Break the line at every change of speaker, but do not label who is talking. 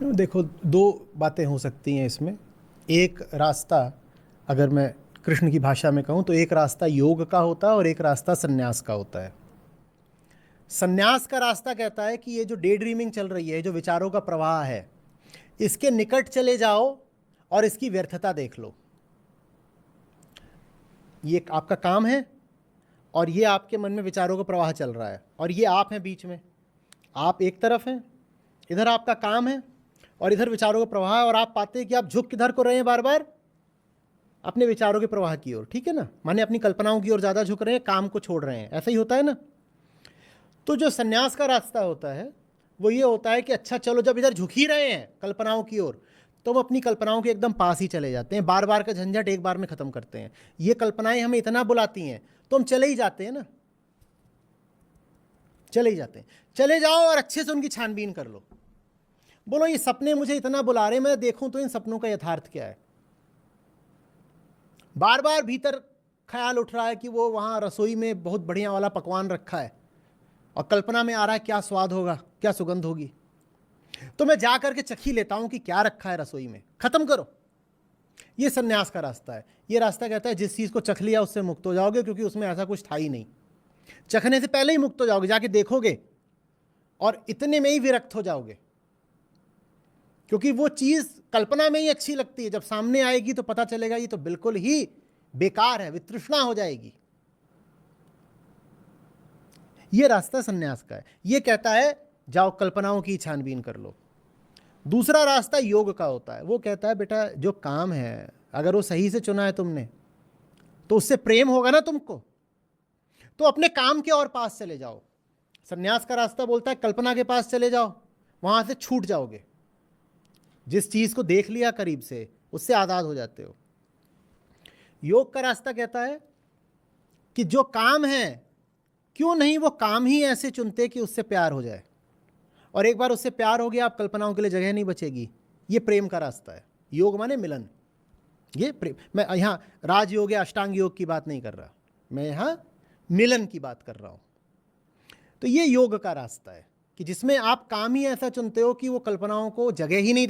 देखो, दो बातें हो सकती हैं इसमें। एक रास्ता, अगर मैं कृष्ण की भाषा में कहूँ तो एक रास्ता योग का होता है और एक रास्ता संन्यास का होता है। संन्यास का रास्ता कहता है कि ये जो डे ड्रीमिंग चल रही है, जो विचारों का प्रवाह है, इसके निकट चले जाओ और इसकी व्यर्थता देख लो। ये आपका काम है और ये आपके मन में विचारों का प्रवाह चल रहा है और ये आप हैं बीच में। आप एक तरफ हैं, इधर आपका काम है और इधर विचारों का प्रवाह है, और आप पाते हैं कि आप झुक किधर को रहे हैं, बार बार अपने विचारों के प्रवाह की ओर। ठीक है ना, माने अपनी कल्पनाओं की ओर ज़्यादा झुक रहे हैं, काम को छोड़ रहे हैं। ऐसा ही होता है ना। तो जो संन्यास का रास्ता होता है वो ये होता है कि अच्छा चलो, जब इधर झुक ही रहे हैं कल्पनाओं की ओर, तो हम अपनी कल्पनाओं के एकदम पास ही चले जाते हैं, बार बार का झंझट एक बार में ख़त्म करते हैं। ये कल्पनाएं हमें इतना बुलाती हैं तो हम चले ही जाते हैं ना, चले ही जाते हैं। चले जाओ और अच्छे से उनकी छानबीन कर लो। बोलो ये सपने मुझे इतना बुला रहे हैं, मैं देखूं तो इन सपनों का यथार्थ क्या है। बार बार भीतर ख्याल उठ रहा है कि वो वहाँ रसोई में बहुत बढ़िया वाला पकवान रखा है और कल्पना में आ रहा है क्या स्वाद होगा, क्या सुगंध होगी, तो मैं जा करके चखी लेता हूं कि क्या रखा है रसोई में। खत्म करो। ये संन्यास का रास्ता है। ये रास्ता कहता है जिस चीज़ को चख लिया उससे मुक्त हो जाओगे, क्योंकि उसमें ऐसा कुछ था ही नहीं। चखने से पहले ही मुक्त हो जाओगे, जाके देखोगे और इतने में ही विरक्त हो जाओगे, क्योंकि वो चीज़ कल्पना में ही अच्छी लगती है, जब सामने आएगी तो पता चलेगा ये तो बिल्कुल ही बेकार है, वितृष्णा हो जाएगी। ये रास्ता संन्यास का है। ये कहता है जाओ कल्पनाओं की छानबीन कर लो। दूसरा रास्ता योग का होता है। वो कहता है बेटा जो काम है, अगर वो सही से चुना है तुमने, तो उससे प्रेम होगा ना तुमको, तो अपने काम के और पास चले जाओ। संन्यास का रास्ता बोलता है कल्पना के पास चले जाओ, वहां से छूट जाओगे। जिस चीज को देख लिया करीब से, उससे आज़ाद हो जाते हो। योग का रास्ता कहता है कि जो काम है, क्यों नहीं वो काम ही ऐसे चुनते कि उससे प्यार हो जाए, और एक बार उससे प्यार हो गया, आप कल्पनाओं के लिए जगह नहीं बचेगी। ये प्रेम का रास्ता है। योग माने मिलन। ये प्रेम, मैं यहाँ राजयोग या अष्टांग योग की बात नहीं कर रहा, मैं यहाँ मिलन की बात कर रहा हूँ। तो ये योग का रास्ता है कि जिसमें आप काम ही ऐसा चुनते हो कि वो कल्पनाओं को जगह ही नहीं